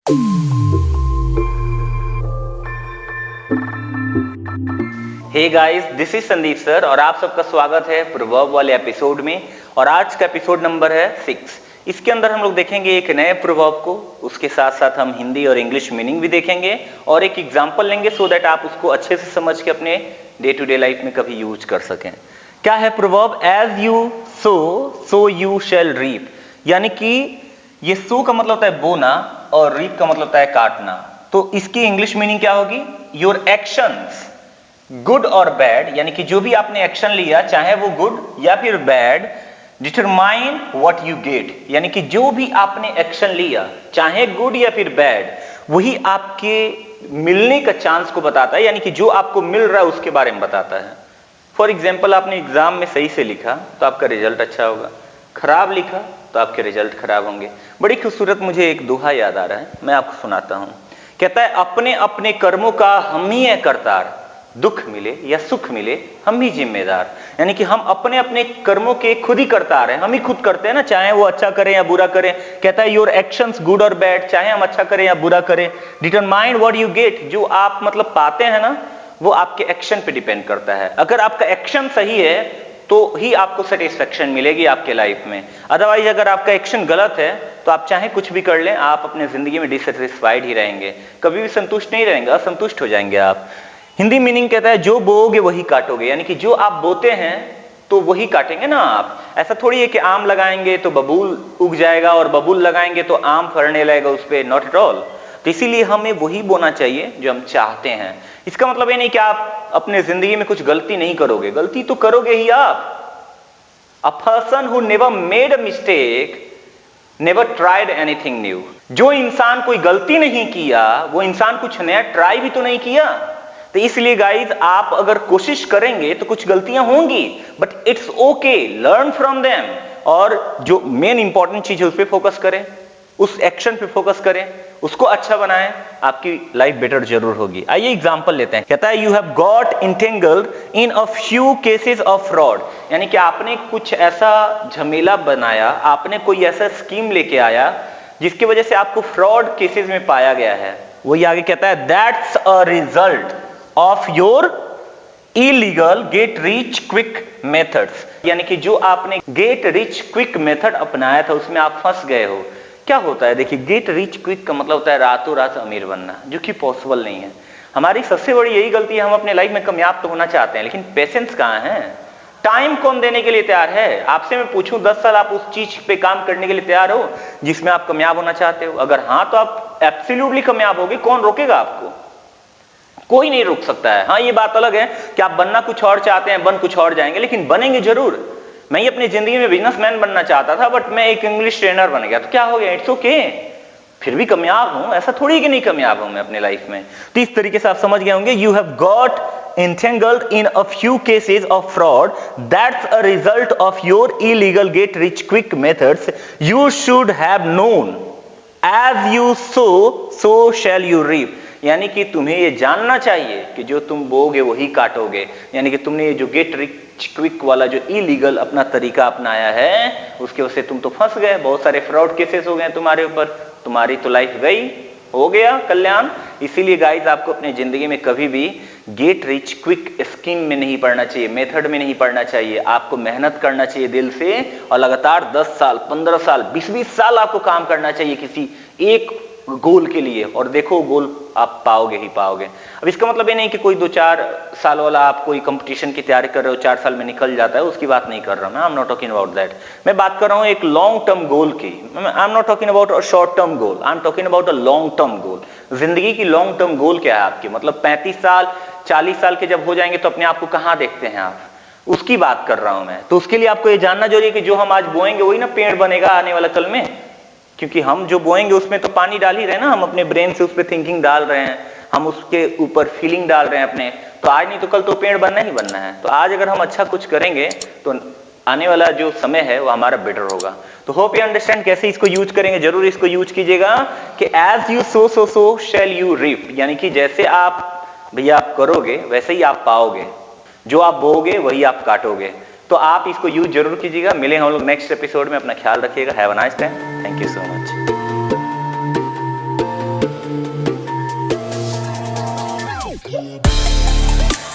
Hey guys, this is Sandeep sir और आप सबका स्वागत है प्रोवर्ब वाले एपिसोड में। और आज का एपिसोड नंबर है 6। इसके अंदर हम लोग देखेंगे एक नए प्रोवर्ब को, उसके साथ साथ हम हिंदी और इंग्लिश मीनिंग भी देखेंगे और एक एग्जांपल लेंगे सो दैट आप उसको अच्छे से समझ के अपने डे टू डे लाइफ में कभी यूज कर सकें। क्या है proverb? As you sow you shall reap. यानी कि ये सो का मतलब होता है बोना और रीप का मतलब होता है काटना। तो इसकी इंग्लिश मीनिंग क्या होगी? योर एक्शंस गुड और बैड, यानी कि जो भी आपने एक्शन लिया चाहे वो गुड या फिर bad, determine what you get. यानी कि जो भी आपने एक्शन लिया चाहे गुड या फिर बैड, वही आपके मिलने का चांस को बताता है, यानी कि जो आपको मिल रहा है उसके बारे में बताता है। फॉर एग्जाम्पल, आपने एग्जाम में सही से लिखा तो आपका रिजल्ट अच्छा होगा, खराब लिखा तो आपके रिजल्ट खराब होंगे। बड़ी खूबसूरत मुझे एक दोहा याद आ रहा है, मैं आपको सुनाता हूं। कहता है, अपने अपने कर्मों का हम ही है करतार, दुख मिले या सुख मिले हम ही जिम्मेदार। यानी कि हम अपने अपने कर्मों के खुद ही करतार हैं, हम ही खुद करते हैं ना, चाहे वो अच्छा करें या बुरा करें। कहता है योर एक्शंस गुड और बैड, चाहे हम अच्छा करें या बुरा करें, डिटरमाइन व्हाट यू गेट। जो आप मतलब पाते हैं ना, वो आपके एक्शन पे डिपेंड करता है। अगर आपका एक्शन सही है तो ही आपको सेटिस्फेक्शन मिलेगी आपके लाइफ में। अदरवाइज अगर आपका एक्शन गलत है तो आप चाहे कुछ भी कर लें, आप अपने जिंदगी में डिससेटिस्फाइड ही रहेंगे, कभी भी संतुष्ट नहीं रहेंगे, असंतुष्ट हो जाएंगे आप। हिंदी मीनिंग कहता है जो बोओगे वही काटोगे। यानी कि जो आप बोते हैं तो वही काटेंगे ना आप। ऐसा थोड़ी है कि आम लगाएंगे तो बबूल उग जाएगा और बबूल लगाएंगे तो आम फरने लगेगा उस पर, नॉट एट ऑल। तो इसीलिए हमें वही बोना चाहिए जो हम चाहते हैं। इसका मतलब ये नहीं कि आप अपने जिंदगी में कुछ गलती नहीं करोगे, गलती तो करोगे ही आप। A person who never made a mistake never tried anything new. जो इंसान कोई गलती नहीं किया वो इंसान कुछ नया ट्राई भी तो नहीं किया। तो इसलिए गाइज, आप अगर कोशिश करेंगे तो कुछ गलतियां होंगी, but it's okay, learn from them. और जो मेन इंपॉर्टेंट चीज है उस पर फोकस करें, उस एक्शन पे फोकस करें, उसको अच्छा बनाएं, आपकी लाइफ बेटर जरूर होगी। आइए एग्जांपल लेते हैं। कहता है you have got entangled in a few cases of fraud. यानी कि आपने कुछ ऐसा झमेला बनाया, आपने कोई ऐसा स्कीम लेके आया जिसकी वजह से आपको फ्रॉड केसेस में पाया गया है। वही आगे कहता है that's a result of your illegal get rich quick methods. यानी कि जो आपने गेट रिच क्विक मेथड अपनाया था उसमें आप फंस गए हो। क्या होता है? देखिए, गेट रिच क्विक का मतलब होता है रातों रात अमीर बनना, जो कि पॉसिबल नहीं है। हमारी सबसे बड़ी यही गलती है, हम अपने लाइफ में कामयाब तो होना चाहते हैं लेकिन पेशेंस कहाँ है? टाइम कौन देने के लिए तैयार है? आपसे मैं पूछूं 10 साल आप उस चीज पे काम करने के लिए तैयार हो जिसमें आप कामयाब होना चाहते हो? अगर हाँ तो आप एब्सोल्युटली कामयाब होगे। कौन रोकेगा आपको? कोई नहीं रोक सकता है। हाँ, ये बात अलग है कि आप बनना कुछ और चाहते हैं, बन कुछ और जाएंगे, लेकिन बनेंगे जरूर। मैं अपनी जिंदगी में बिजनेसमैन बनना चाहता था, बट मैं एक इंग्लिश ट्रेनर बन गया, तो क्या हो गया? इट्स ओके, फिर भी कामयाब हूं। ऐसा थोड़ी कि नहीं कामयाब हूं मैं अपने लाइफ में। तो इस तरीके से आप समझ गए होंगे, you have got entangled in a few cases of fraud, that's a result of your illegal get rich quick methods. You should have known, as you sow so shall you reap. यानी कि तुम्हें ये जानना चाहिए कि जो तुम बोगे वही काटोगे। यानी कि तुमने ये जो गेट रिच क्विक वाला जो इलीगल अपना तरीका अपनाया है उसकी वजह से तुम तो फंस गए, बहुत सारे फ्रॉड केसेस हो गए तुम्हारे ऊपर, तुम्हारी तो लाइफ गई, हो गया कल्याण। इसीलिए गाइज, आपको अपनी जिंदगी में कभी भी गेट रिच क्विक स्कीम में नहीं पड़ना चाहिए, मेथड में नहीं पड़ना चाहिए। आपको मेहनत करना चाहिए दिल से और लगातार 10 साल 15 साल 20-20 साल आपको काम करना चाहिए किसी एक गोल के लिए, और देखो गोल आप पाओगे ही पाओगे। अब इसका मतलब ये नहीं कि कोई 2-4 साल वाला आप कोई कंपटीशन की तैयारी कर रहे हो 4 साल में निकल जाता है, उसकी बात नहीं कर रहा मैं। I am not talking about that. मैं बात कर रहा हूं एक लॉन्ग टर्म गोल की। I am not talking about a short term goal, I am talking about a long term goal. जिंदगी की लॉन्ग टर्म गोल क्या है आपकी? मतलब 35 साल 40 साल के जब हो जाएंगे तो अपने आप को कहां देखते हैं आप, उसकी बात कर रहा हूं मैं। तो उसके लिए आपको ये जानना जरूरी है कि जो हम आज बोएंगे वही ना पेड़ बनेगा आने वाला कल में। क्योंकि हम जो बोएंगे उसमें तो पानी डाल ही रहे हैं ना, हम अपने ब्रेन से उस पर थिंकिंग डाल रहे हैं, हम उसके ऊपर फीलिंग डाल रहे हैं अपने। तो आज नहीं तो कल तो पेड़ बनना ही बनना है। तो आज अगर हम अच्छा कुछ करेंगे तो आने वाला जो समय है वो हमारा बेटर होगा। तो होप यू अंडरस्टैंड कैसे इसको यूज करेंगे। जरूर इसको यूज कीजिएगा कि as you sow shall you reap. यानी कि जैसे आप भैया आप करोगे वैसे ही आप पाओगे, जो आप बोओगे वही आप काटोगे। तो आप इसको यूज जरूर कीजिएगा। मिलेंगे हम लोग नेक्स्ट एपिसोड में। अपना ख्याल रखिएगा। Have a nice time. Thank you so much. club.